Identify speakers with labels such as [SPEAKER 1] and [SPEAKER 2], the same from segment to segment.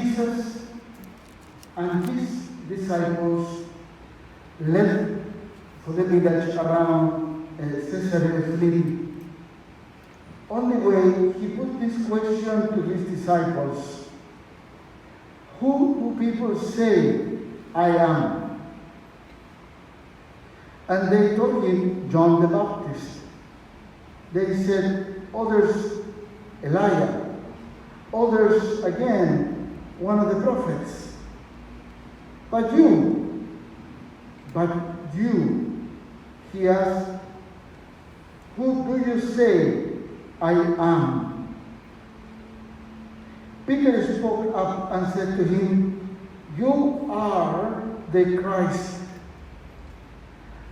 [SPEAKER 1] Jesus and his disciples left for the village around Caesarea Philippi. On the way, he put this question to his disciples: "Who do people say I am?" And they told him, "John the Baptist." They said, "Others, Elijah. Others, again, one of the prophets. But you," he asked, "who do you say I am?" Peter spoke up and said to him, "You are the Christ."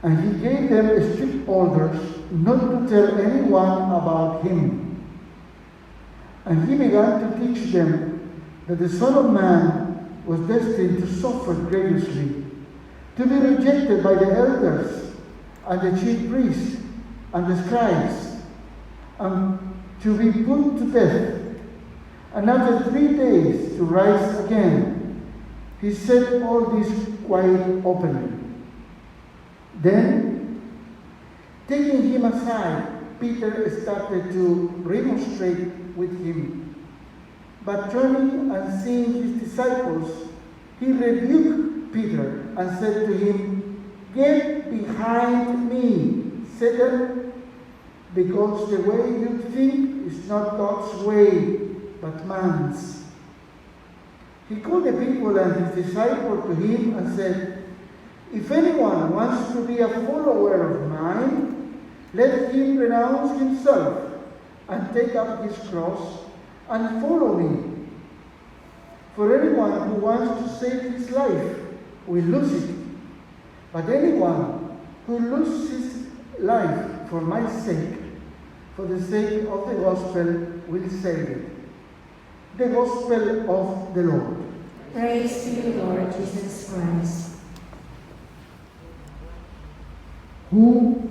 [SPEAKER 1] And he gave them strict orders not to tell anyone about him. And he began to teach them that the Son of Man was destined to suffer grievously, to be rejected by the elders and the chief priests and the scribes, and to be put to death, and after 3 days to rise again. He said all this quite openly. Then, taking him aside, Peter started to remonstrate with him. But turning and seeing his disciples, he rebuked Peter and said to him, "Get behind me, Satan, because the way you think is not God's way, but man's." He called the people and his disciple to him and said, "If anyone wants to be a follower of mine, let him renounce himself and take up his cross and follow me. For anyone who wants to save his life will lose it. But anyone who loses his life for my sake, for the sake of the gospel, will save it." The gospel of the Lord.
[SPEAKER 2] Praise to you, Lord Jesus Christ.
[SPEAKER 1] Who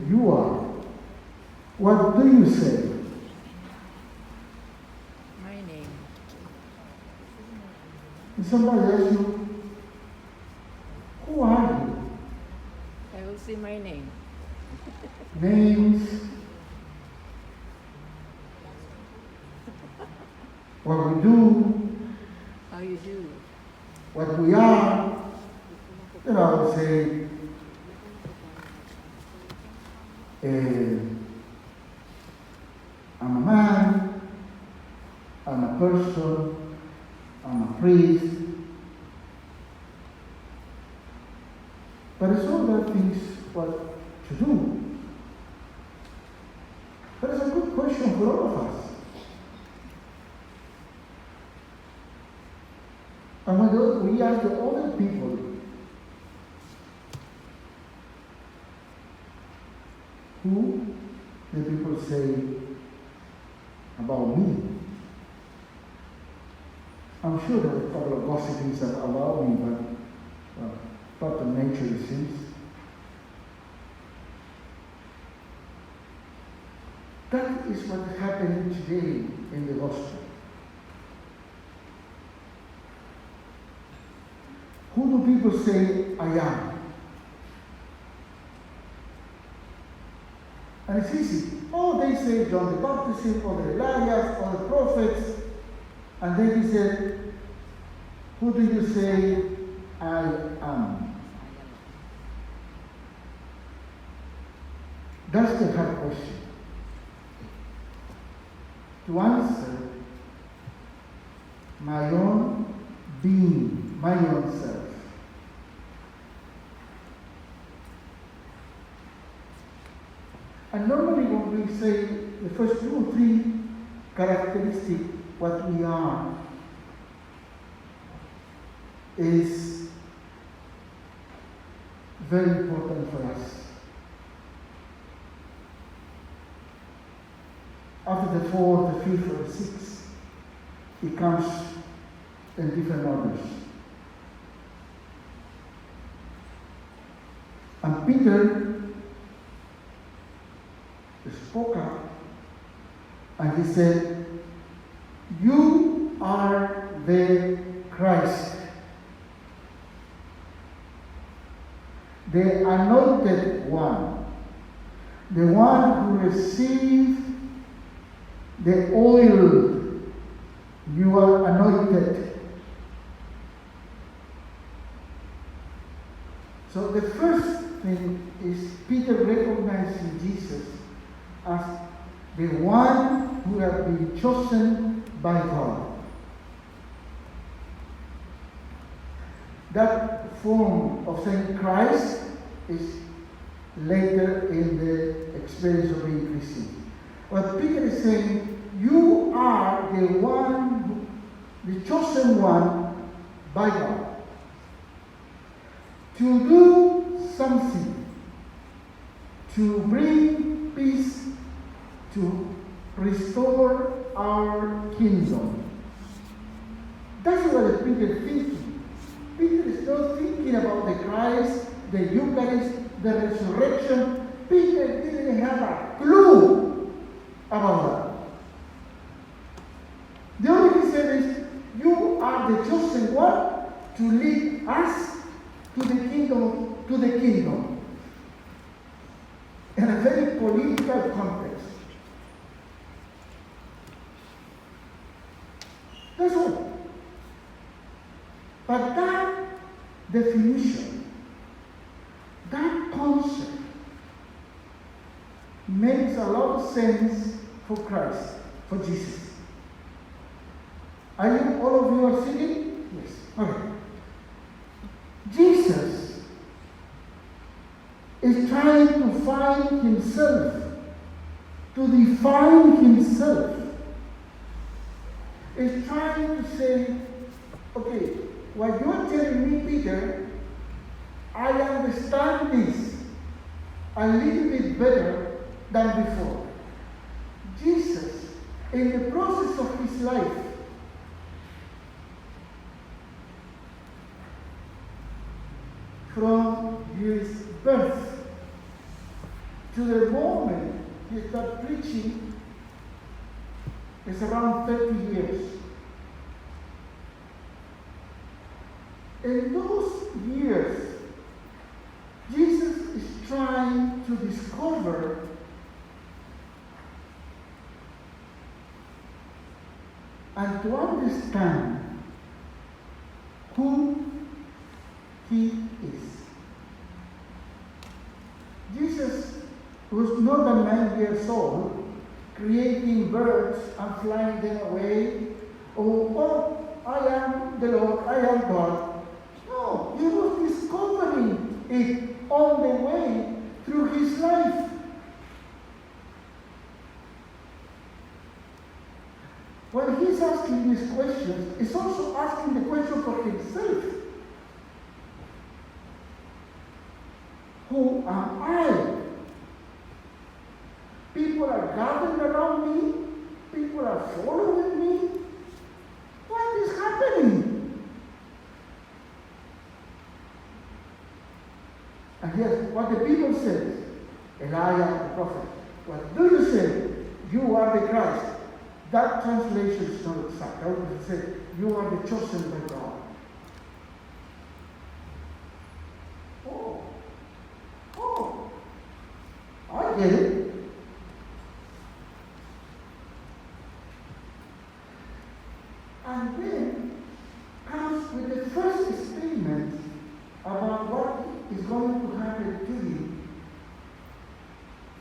[SPEAKER 1] you are? What do you say?
[SPEAKER 3] My name.
[SPEAKER 1] If somebody asks you, who are you?
[SPEAKER 3] I will say my name.
[SPEAKER 1] Names, what we do,
[SPEAKER 3] How you do?
[SPEAKER 1] what we are. Then I would say, I'm a man, I'm a person, I'm a priest. But it's all that things what to do. But it's a good question for all of us. And when we ask the other people, who the people say about me? I'm sure there are a couple of gossipings about me, but part of nature it seems. That is what is happening today in the gospel. Who do people say I am? And it's easy. Oh, they say John the Baptist, or the Elijah, or the prophets. And then he said, who do you say I am? That's the hard question. To answer, my own being, my own self. And normally when we say the first 2 or 3 characteristics, what we are, is very important for us. After the 4th, the 5th, or the 6th, it comes in different orders. And Peter spoke up and he said, the anointed one, the one who received the oil. You are anointed. So the first thing is Peter recognizing Jesus as the one who has been chosen by God. That form of saying Christ is later in the experience of being Christian. What Peter is saying, you are the one, the chosen one by God to do something, to bring peace, to restore our kingdom. That's what Peter is thinking. Peter is not thinking about the Christ, the Eucharist, the resurrection. Peter didn't have a clue about that. The only thing he said is, you are the chosen one to lead us to the kingdom. In a very political context. That's all. But that definition, that concept, makes a lot of sense for Christ, for Jesus. Are you, all of you are sitting? Yes. Okay. Jesus is trying to find himself, to define himself. Is trying to say, okay, what you're telling me, Peter, I understand this a little bit better than before. Jesus, in the process of his life, from his birth to the moment he started preaching, is around 30 years. In those years, Jesus is trying to discover and to understand who he is. Jesus was not a 9 years old, creating birds and flying them away. Oh, I am the Lord, I am God. No, he was discovering it on the way through his life. When he's asking these questions, he's also asking the question for himself. Who am I? People are gathering around me. People are following me. What is happening? And here's what the people said. Elijah the prophet. What do you say? You are the Christ. That translation is not exact. I would say, you are the chosen by God. I get it. And then comes with the first statement about what is going to happen to him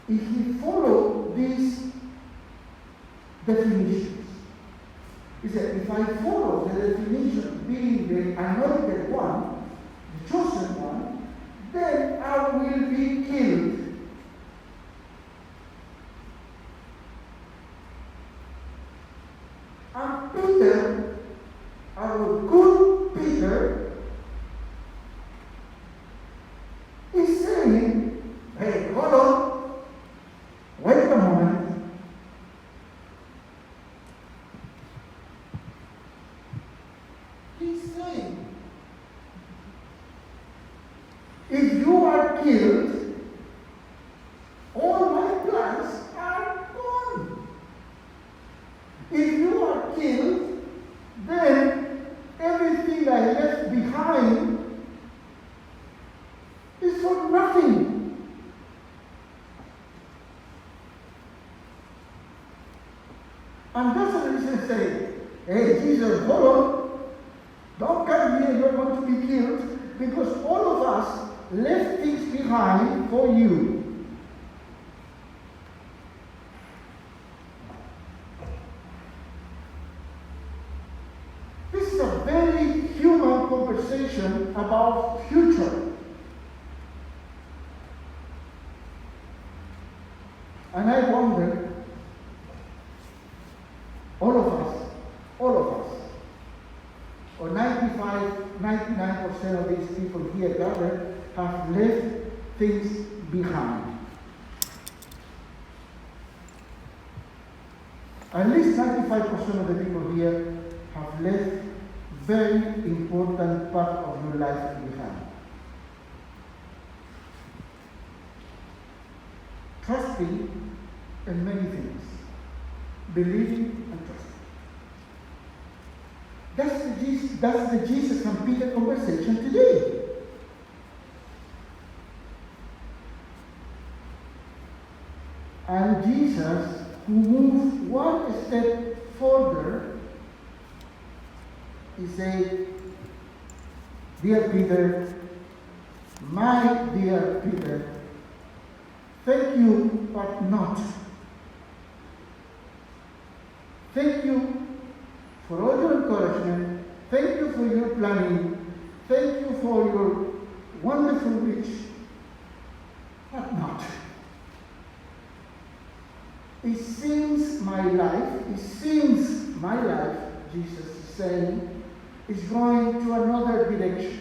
[SPEAKER 1] if he follows these definitions. He said, if I follow the definition being the anointed one, the chosen one, then I will be killed. And Peter, our good Peter, is saying, hey, hold on, wait a moment. He's saying, if you are killed, all my plans are gone. If you are killed, then everything I left behind is for Hey, Jesus, hold on. Don't come here, you're going to be killed, because all of us left things behind for you. This is a very human conversation about future. And I wonder, all of us, or 99% of these people here gathered, have left things behind. At least 95% of the people here have left very important part of your life behind. Trusting in many things. Believing and trusting. That's the Jesus and Peter conversation today. And Jesus, who moved one step further, he said, "Dear Peter, my dear Peter, thank you, but not. Thank you for all your encouragement. Thank you for your planning. Thank you for your wonderful wish, but not. It seems my life, Jesus is saying, is going to another direction.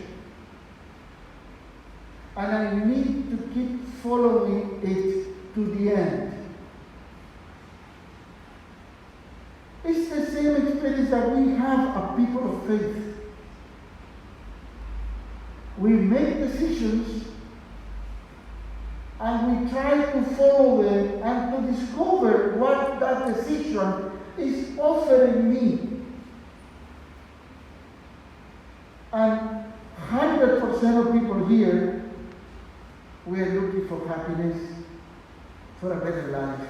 [SPEAKER 1] And I need to keep following it to the end." It's the same experience that we have as people of faith. We make decisions and we try to follow them and to discover what that decision is offering me. And 100% of people here, we are looking for happiness, for a better life,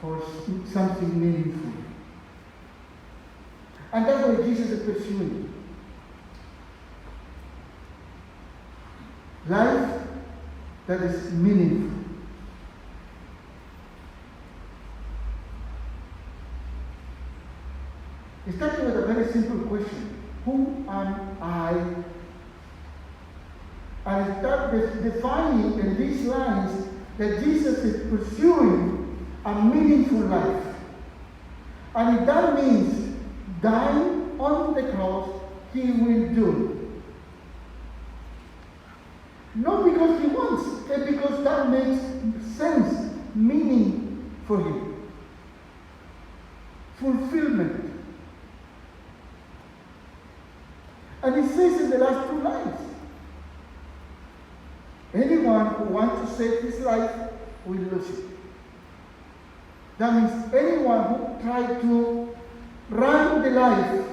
[SPEAKER 1] for something meaningful. And that's what Jesus is pursuing. Life that is meaningful. It starts with a very simple question. Who am I? And it starts defining in these lines that Jesus is pursuing a meaningful life. And if that means dying on the cross, he will do. Not because he wants, but because that makes sense, meaning for him. Fulfillment. And it says in the last two lines, anyone who wants to save his life will lose it. That means anyone who tries to run the life,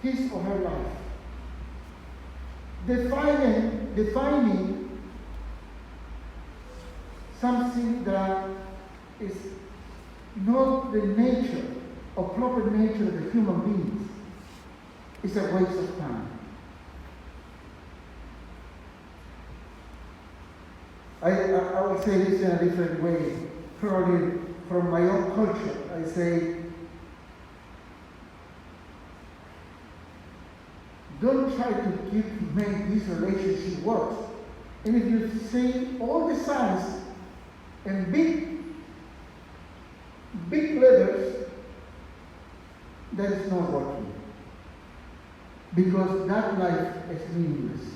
[SPEAKER 1] his or her life, defining something that is not the nature or proper nature of the human beings, is a waste of time. I will say this in a different way, probably from my own culture. I say, don't try to make this relationship work. And if you see all the signs in big letters, that is not working. Because that life is meaningless.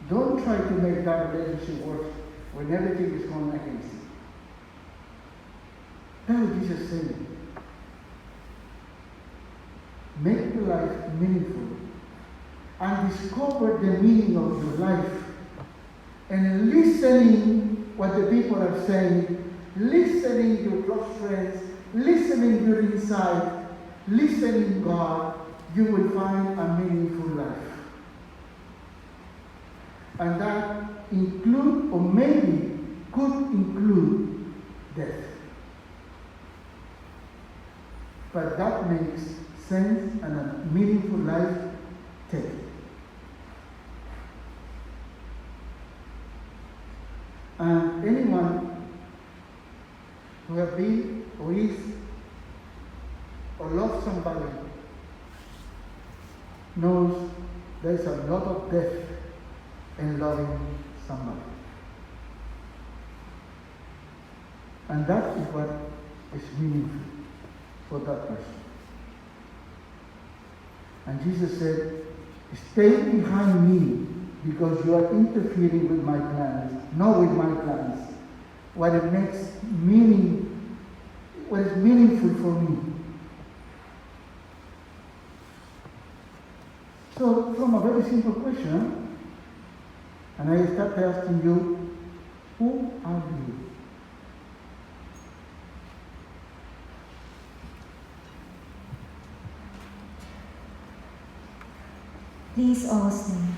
[SPEAKER 1] Don't try to make that relationship work when everything is going against it. That's what Jesus is saying. Make your life meaningful and discover the meaning of your life. And listening what the people are saying, listening your close friends, listening your inside, listening God, you will find a meaningful life. And that include, or maybe could include, death. but that makes sense and a meaningful life take. And anyone who have been or is or loves somebody knows there is a lot of depth in loving somebody. And that is what is meaningful for that person. And Jesus said, stay behind me because you are interfering with my plans, not with my plans. What it makes meaning, what is meaningful for me. So from a very simple question, and I start asking you, who are you?
[SPEAKER 2] Please all stand.